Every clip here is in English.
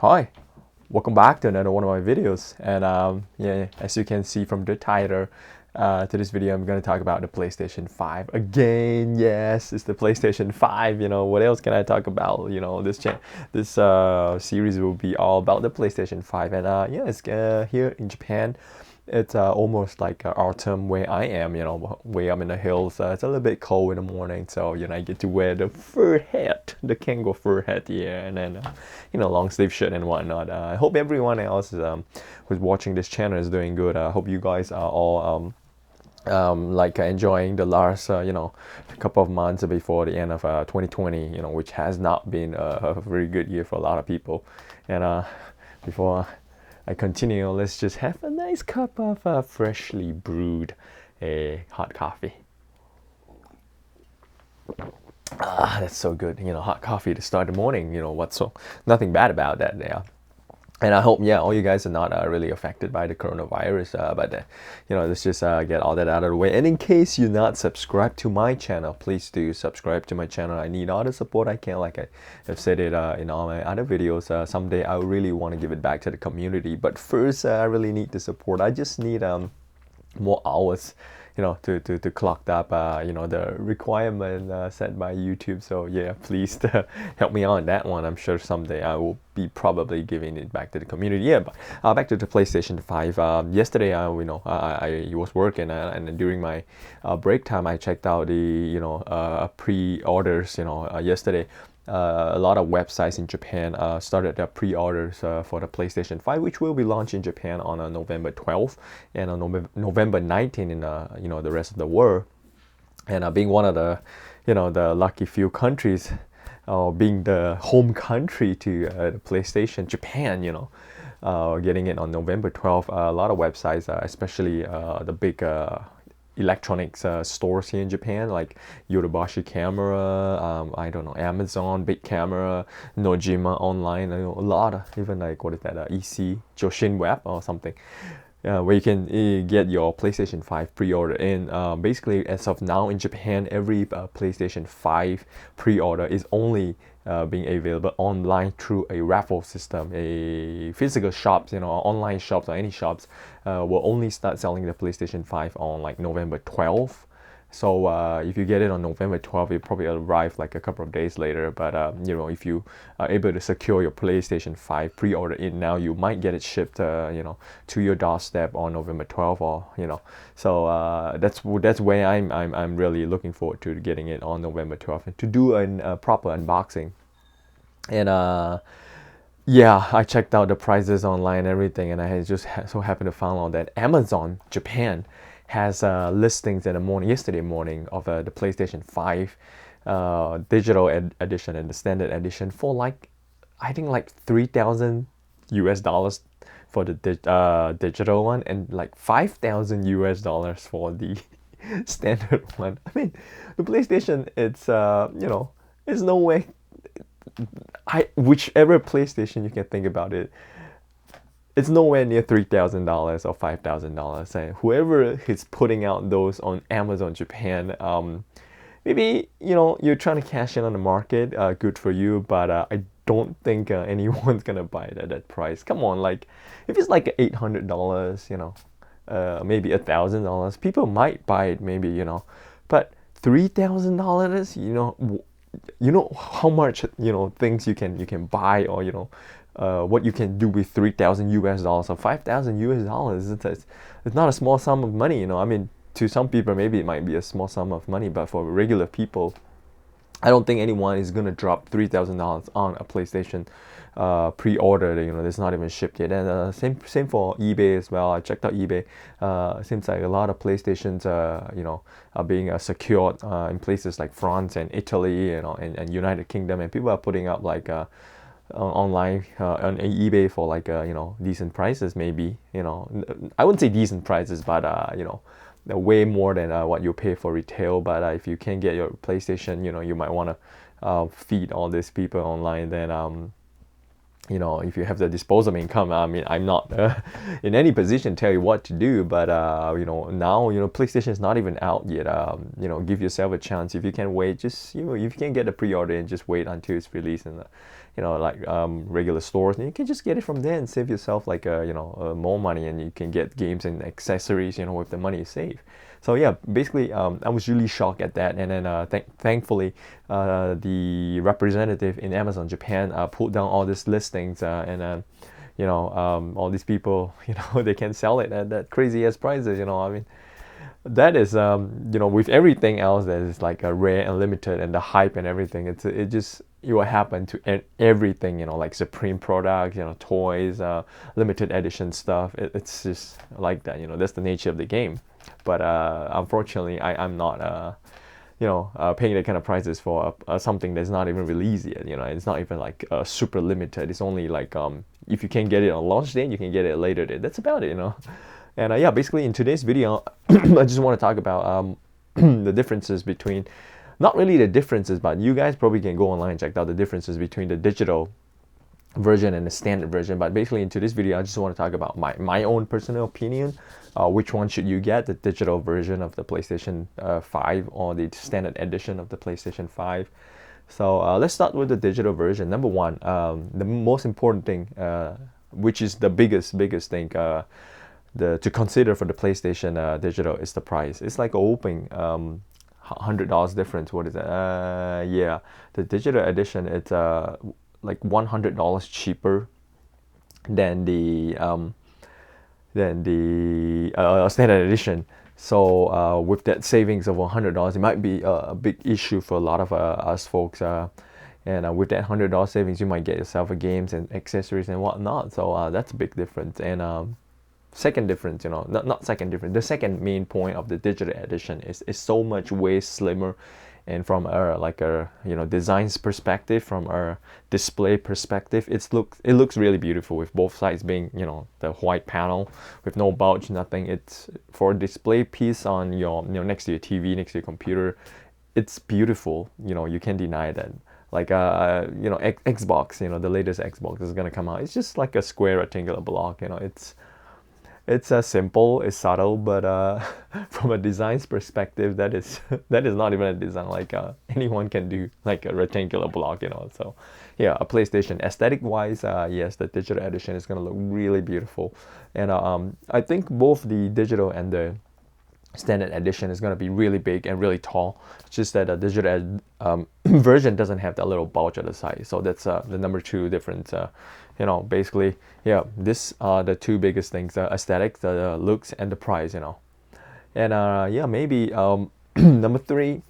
Hi, welcome back to another one of my videos. And yeah, as you can see from the title, to this video, I'm going to talk about the PlayStation 5 again. Yes, it's the PlayStation 5. What else can I talk about? This series will be all about the PlayStation 5. And yeah, it's here in Japan. It's almost like autumn where I am, way up in the hills. It's a little bit cold in the morning, so I get to wear the fur hat, the kangaroo fur hat, yeah, and then long sleeve shirt and whatnot. I hope everyone else who's watching this channel is doing good. I hope you guys are all enjoying the last couple of months before the end of 2020, which has not been a very good year for a lot of people. And before I continue, let's just have a nice cup of freshly brewed hot coffee. That's so good. Hot coffee to start the morning. Nothing bad about that. Yeah. And I hope, yeah, all you guys are not really affected by the coronavirus. But let's just get all that out of the way. And in case you're not subscribed to my channel, please do subscribe to my channel. I need all the support I can, like I've said it in all my other videos. Someday I really want to give it back to the community. But first, I really need the support. I just need more hours to clock up the requirement set by YouTube. So yeah, please help me out on that one. I'm sure someday I will be probably giving it back to the community. Yeah, but back to the PlayStation 5. Yesterday I was working, and during my break time I checked out the pre-orders. Yesterday a lot of websites in Japan started their pre-orders for the PlayStation 5, which will be launched in Japan on November 12th and on November 19th in the rest of the world. And being one of the the lucky few countries, being the home country to the PlayStation, Japan, getting it on November 12th. A lot of websites, especially the big electronics stores here in Japan, like Yodobashi Camera, I don't know, Amazon Big Camera, Nojima Online, a lot of, even like, what is that, EC Joshin Web or something, where you can get your PlayStation 5 pre-order in. Basically, as of now in Japan, every PlayStation 5 pre-order is only being available online through a raffle system. A physical shops, online shops or any shops will only start selling the PlayStation 5 on like November 12th. So if you get it on November 12th, it probably arrive like a couple of days later. But if you are able to secure your PlayStation 5 pre-order in now, you might get it shipped to your doorstep on November 12th, or So that's where I'm really looking forward to getting it on November 12th and to do a proper unboxing. And yeah, I checked out the prices online and everything, and I just so happened to find out that Amazon Japan has listings in the morning, yesterday morning, of the PlayStation 5 digital edition and the standard edition for like, I think like $3,000 for the digital one, and like $5,000 for the standard one. I mean, the PlayStation, it's no way. Whichever PlayStation you can think about it, it's nowhere near $3,000 or $5,000. And whoever is putting out those on Amazon Japan, maybe you're trying to cash in on the market. Good for you, but I don't think anyone's gonna buy it at that price. Come on, like if it's like $800, maybe $1,000, people might buy it, maybe, but $3,000, how much things you can buy, or what you can do with $3,000 or $5,000. It's not a small sum of money. I mean, to some people maybe it might be a small sum of money, but for regular people, I don't think anyone is gonna drop $3,000 on a PlayStation pre-order. That's not even shipped yet. And same for eBay as well. I checked out eBay. Seems like a lot of PlayStations, are being secured in places like France and Italy, and United Kingdom, and people are putting up like online on eBay for like decent prices. Maybe I wouldn't say decent prices, but way more than what you pay for retail. But if you can't get your PlayStation, you might want to feed all these people online. Then you know, if you have the disposable income. I mean, I'm not in any position to tell you what to do, but you know, now, you know, PlayStation is not even out yet. You know, give yourself a chance. If you can wait, just, you know, if you can get a pre-order and just wait until it's released in the, you know, like regular stores, and you can just get it from there and save yourself like you know, more money, and you can get games and accessories, you know, with the money you save. So yeah, basically, I was really shocked at that, and then thankfully, the representative in Amazon Japan pulled down all these listings, and you know, all these people, you know, they can sell it at that crazy ass prices. You know, I mean, that is, you know, with everything else that is like a rare and limited, and the hype and everything, it just, it will happen to everything, you know, like Supreme products, you know, toys, limited edition stuff. It's just like that, you know, that's the nature of the game. But unfortunately, I'm not you know, paying that kind of prices for something that's not even released yet. You know, it's not even like super limited. It's only like, if you can get it on launch date, you can get it later date. That's about it, you know. And yeah, basically in today's video, I just want to talk about the differences between, not really the differences, but you guys probably can go online and check out the differences between the digital version and the standard version. But basically in today's video, I just want to talk about my own personal opinion. Which one should you get, the digital version of the PlayStation 5 or the standard edition of the PlayStation 5? So let's start with the digital version. Number one, the most important thing, which is the biggest thing, to consider for the PlayStation digital, is the price. It's like a whopping $100 difference. What is that? Yeah, the digital edition, it's like $100 cheaper than the standard edition. So with that savings of $100, it might be a big issue for a lot of us folks. And with that $100 savings, you might get yourself a games and accessories and whatnot. So that's a big difference. And second difference, you know, not second difference. The second main point of the digital edition is so much way slimmer, and from a like a, you know, designs perspective, from a display perspective, it looks really beautiful, with both sides being, you know, the white panel with no bulge, nothing. It's for a display piece on your, you know, next to your TV, next to your computer. It's beautiful, you know, you can't deny that. Like you know, Xbox, you know, the latest Xbox is gonna come out. It's just like a square rectangular block, you know. It's simple, it's subtle, but from a design's perspective, that is that is not even a design like anyone can do, like a rectangular block, you know. So yeah, a PlayStation aesthetic wise, yes, the digital edition is gonna look really beautiful, and I think both the digital and the standard edition is going to be really big and really tall. It's just that the digital version doesn't have that little bulge at the side. So that's the number two difference. You know, basically, yeah, this are the two biggest things: the aesthetic, the looks, and the price. You know, and yeah, maybe number three.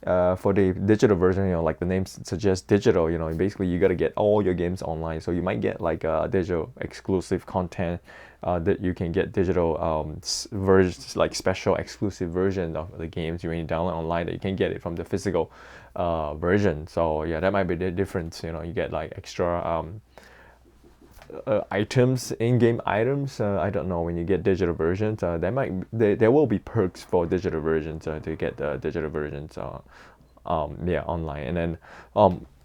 For the digital version, you know, like the name suggests, digital, you know, basically you got to get all your games online. So you might get like digital exclusive content, that you can get digital versions, like special exclusive version of the games when you download online, that you can get it from the physical version. So yeah, that might be the difference. You know, you get like extra items, in-game items. I don't know, when you get digital versions, there will be perks for digital versions to get the digital versions yeah, online. And then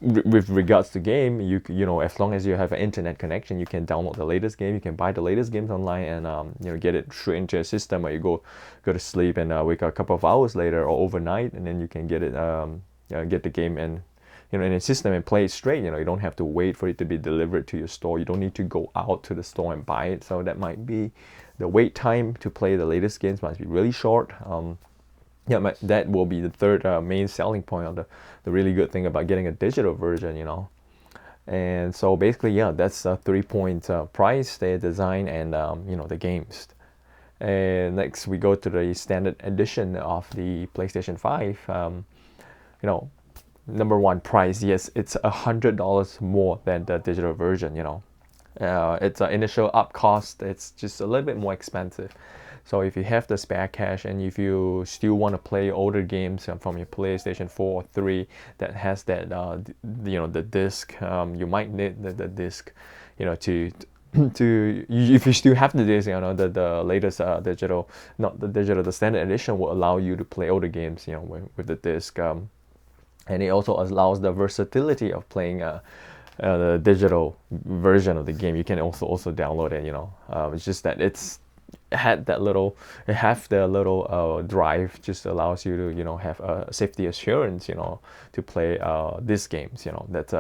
with regards to game, you know, as long as you have an internet connection, you can download the latest game, you can buy the latest games online, and you know, get it straight into a system where you go to sleep and wake up a couple of hours later or overnight, and then you can get it get the game and, you know, in a system and play it straight. You know, you don't have to wait for it to be delivered to your store. You don't need to go out to the store and buy it. So that might be the wait time to play the latest games must be really short. Yeah, that will be the third main selling point of the really good thing about getting a digital version, you know. And so basically, yeah, that's 3 points: price, the design, and you know, the games. And next we go to the standard edition of the PlayStation 5. You know, number one, price. Yes, it's $100 more than the digital version. You know, it's an initial up cost. It's just a little bit more expensive. So if you have the spare cash, and if you still want to play older games from your PlayStation 4 or 3 that has that you know, the disc, you might need the disc, you know, to if you still have the disc, you know, the latest digital, not the digital, the standard edition will allow you to play older games, you know, with the disc. And it also allows the versatility of playing the digital version of the game, you can also download it. It's just that it have the little drive, just allows you to have a safety assurance, to play these games. That's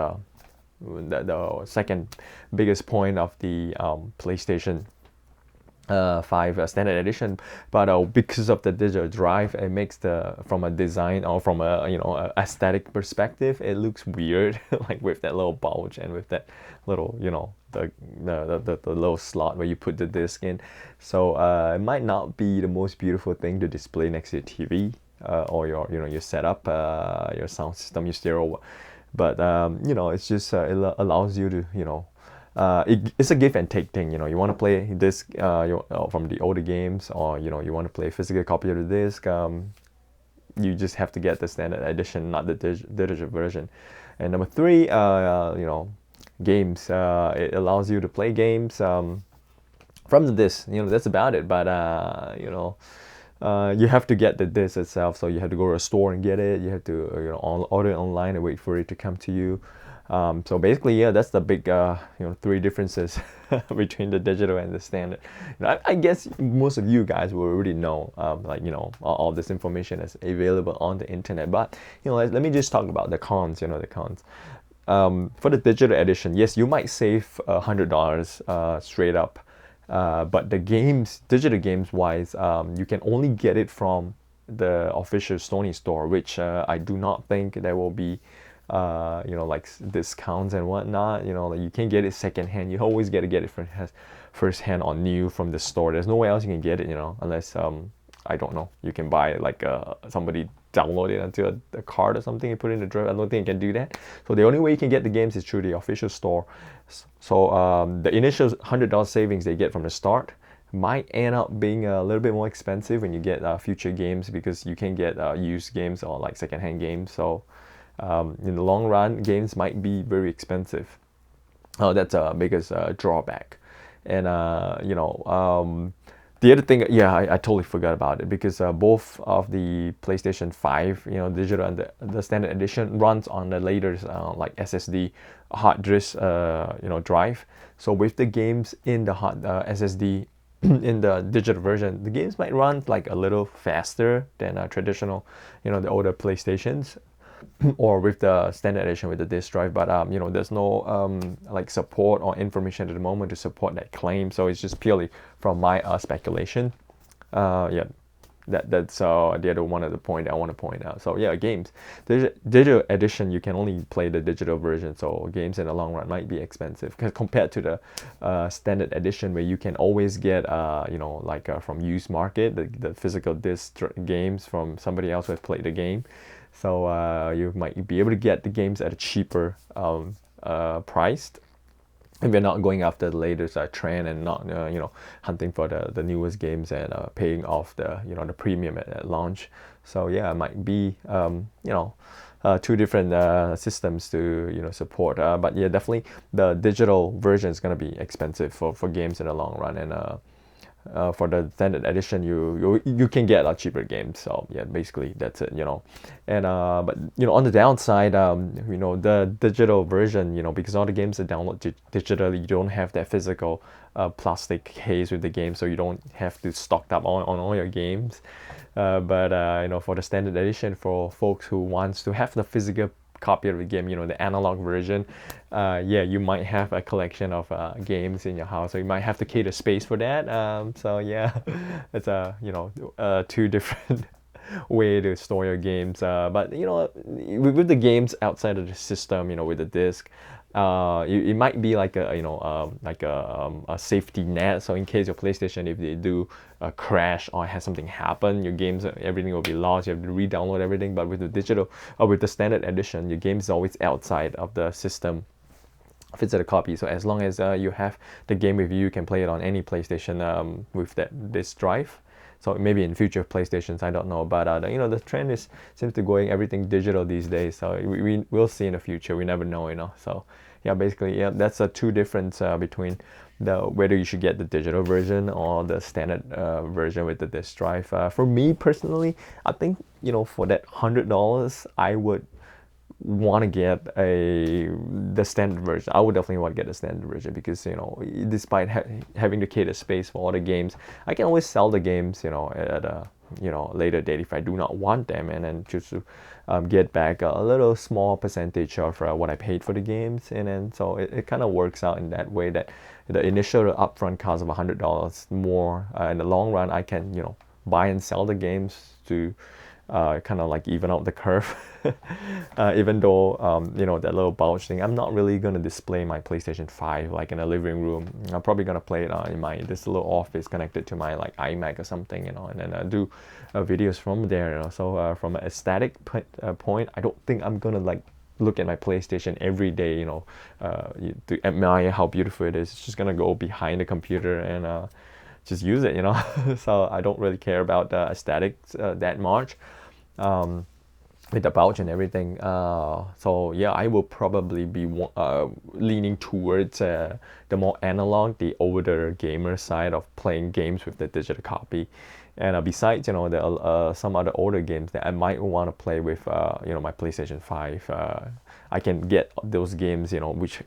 the second biggest point of the PlayStation 5 standard edition. But because of the digital drive, it makes the from a design or from a a aesthetic perspective, it looks weird like with that little bulge and with that little the little slot where you put the disc in. So it might not be the most beautiful thing to display next to your TV, or your setup, your sound system, your stereo. But it's just it allows you to it's a give and take thing. You want to play this from the older games, or you want to play a physical copy of the disc. You just have to get the standard edition, not the digital version. And number three, games. It allows you to play games from the disc. That's about it. But you have to get the disc itself, so you have to go to a store and get it. You have to order it online and wait for it to come to you. So basically, yeah, that's the big three differences between the digital and the standard. I guess most of you guys will already know, all this information is available on the internet. But let me just talk about the cons. The cons. For the digital edition, yes, you might save $100 straight up, but the digital games wise, you can only get it from the official Sony store, which I do not think there will be like discounts and whatnot. Like you can't get it secondhand. You always got to get it first hand or new from the store. There's no way else you can get it, unless I don't know, you can buy like somebody download it onto a card or something and put it in the drive. I don't think you can do that. So the only way you can get the games is through the official store. So the initial $100 savings they get from the start might end up being a little bit more expensive when you get future games, because you can get used games or like secondhand games. So in the long run, games might be very expensive. That's a biggest drawback. And the other thing, yeah, I totally forgot about it, because both of the PlayStation 5, digital and the standard edition runs on the latest like SSD hard disk, drive. So with the games in the hard SSD in the digital version, the games might run like a little faster than a traditional, the older PlayStations, or with the standard edition with the disk drive. But there's no like support or information at the moment to support that claim, so it's just purely from my speculation. Yeah, that's the other one of the point I want to point out. So yeah, games, digital edition, you can only play the digital version, so games in the long run might be expensive compared to the standard edition, where you can always get from used market the physical disc games from somebody else who has played the game. So you might be able to get the games at a cheaper priced, if you're not going after the latest trend and not hunting for the newest games and paying off the the premium at launch. So yeah, it might be two different systems to support. But yeah, definitely the digital version is going to be expensive for games in the long run. And for the standard edition, you can get a cheaper game. So yeah, basically that's it. And but on the downside, the digital version, because all the games are downloaded digitally, you don't have that physical plastic case with the game, so you don't have to stock up on all your games. But for the standard edition, for folks who wants to have the physical copy of the game, the analog version, yeah, you might have a collection of games in your house, so you might have to cater space for that. So yeah, it's two different way to store your games. But with the games outside of the system, with the disc, it might be like a safety net. So in case your PlayStation, if they do crash or has something happen, your games, everything will be lost. You have to re-download everything. But with the digital or with the standard edition, your game is always outside of the system physical copy. So as long as you have the game with you, you can play it on any PlayStation with this drive. So maybe in future PlayStations, I don't know, but the trend seems to going everything digital these days. So we will see in the future. We never know, So yeah, basically, yeah, that's a two difference between whether you should get the digital version or the standard version with the disc drive. For me personally, I think for that $100, I would want to get the standard version. I would definitely want to get the standard version because despite having to cater space for all the games, I can always sell the games at a later date if I do not want them, and then just to get back a little small percentage of what I paid for the games, and then so it kind of works out in that way that the initial upfront cost of $100 more in the long run I can buy and sell the games to kind of like even out the curve. Even though that little pouch thing, I'm not really gonna display my PlayStation 5 like in a living room. I'm probably gonna play it in my this little office connected to my like iMac or something, and then do videos from there. So from an aesthetic point, I don't think I'm gonna like look at my PlayStation every day, to admire how beautiful it is. It's just gonna go behind the computer and just use it, So I don't really care about the aesthetics that much. With the pouch and everything, so yeah, I will probably be leaning towards the more analog, the older gamer side of playing games with the digital copy. And besides, there are some other older games that I might want to play with, my PlayStation 5. I can get those games, which,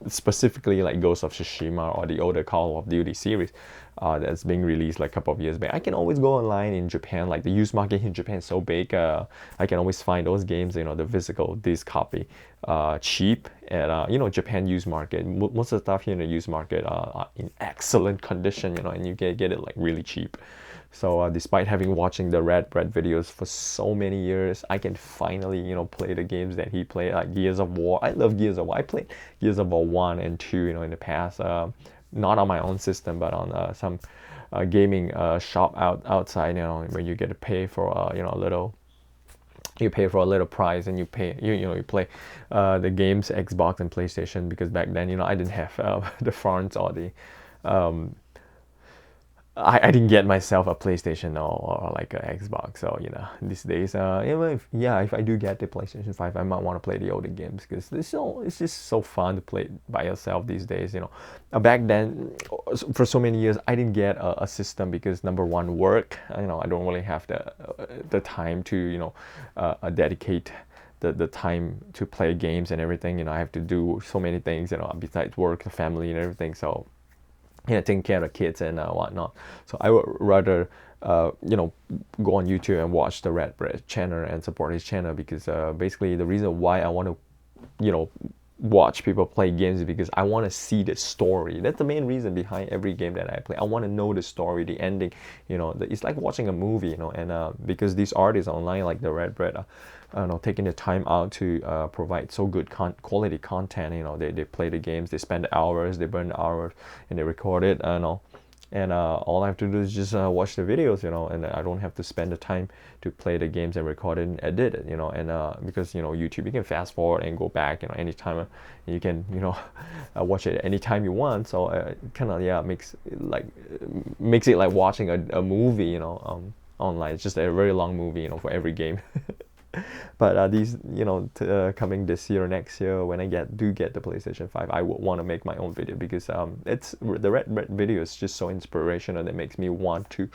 specifically like Ghost of Tsushima or the older Call of Duty series that's being released like a couple of years back. I can always go online in Japan, like the used market in Japan is so big. I can always find those games, the physical disc copy, cheap at, Japan used market. Most of the stuff here in the used market are in excellent condition, and you get it like really cheap. So despite having watching the Red Bread videos for so many years, I can finally, play the games that he played, like Gears of War. I love Gears of War. I played Gears of War 1 and 2, in the past. Not on my own system, but on some gaming shop outside, where you get to pay for, a little. You pay for a little price and you pay, you play the games, Xbox and PlayStation, because back then, I didn't have the funds or the I didn't get myself a PlayStation or like an Xbox. So these days, if I do get the PlayStation 5, I might want to play the older games because it's just so fun to play by yourself these days. Back then, for so many years, I didn't get a system because number one, work. I don't really have the time to dedicate the time to play games and everything. I have to do so many things. Besides work, the family, and everything. So taking care of the kids and whatnot. So I would rather, go on YouTube and watch the Red Bread channel and support his channel because basically the reason why I want to, watch people play games is because I want to see the story. That's the main reason behind every game that I play. I want to know the story, the ending. It's like watching a movie. And because these artists online, like the Red Bread, taking the time out to provide so good quality content. They play the games, they spend hours, they burn hours, and they record it. And all I have to do is just watch the videos, and I don't have to spend the time to play the games and record it and edit it, and because YouTube, you can fast forward and go back, anytime you can, watch it anytime you want. So kind of makes it like watching a movie, online. It's just a very long movie, for every game. But these, coming this year or next year, when I do get the PlayStation 5, I would want to make my own video because it's the Red video is just so inspirational that makes me want to,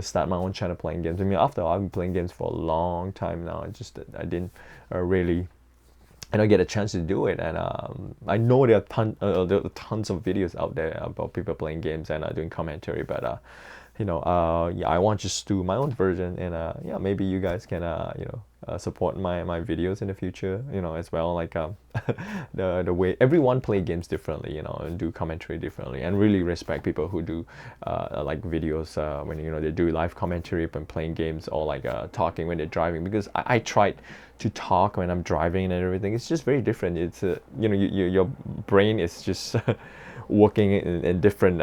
start my own channel playing games. I mean, after all, I've been playing games for a long time now. It's just that I didn't really. I don't get a chance to do it, and I know there are tons of videos out there about people playing games and doing commentary, but I want to just do my own version, and maybe you guys can support my videos in the future, as well. Like the way everyone play games differently, and do commentary differently, and really respect people who do like videos when they do live commentary when playing games, or like talking when they're driving, because I tried to talk when I'm driving and everything. It's just very different. It's your brain is just working in different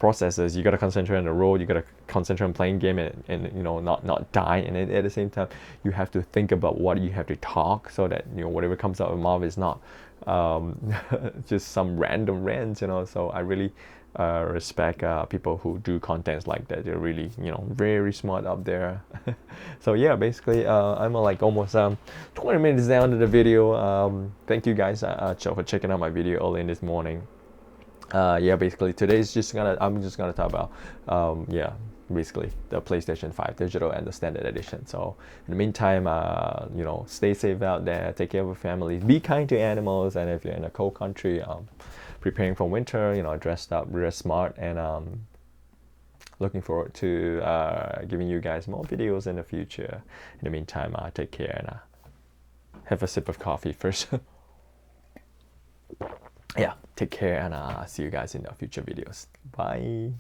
processes. You gotta concentrate on the road, you gotta concentrate on playing game, and not die, and at the same time you have to think about what you have to talk, so that whatever comes out of your mouth is not just some random rants. So I really respect people who do contents like that. They're really very smart up there. So yeah, basically I'm like almost 20 minutes down to the video. Thank you guys for checking out my video early in this morning. Basically today is I'm just gonna talk about basically the PlayStation 5 digital and the standard edition. So in the meantime, you know, stay safe out there, take care of your families, be kind to animals, and if you're in a cold country, preparing for winter, you know, dressed up real smart, and looking forward to giving you guys more videos in the future. In the meantime, take care and have a sip of coffee first. Yeah, take care, and see you guys in the future videos. Bye.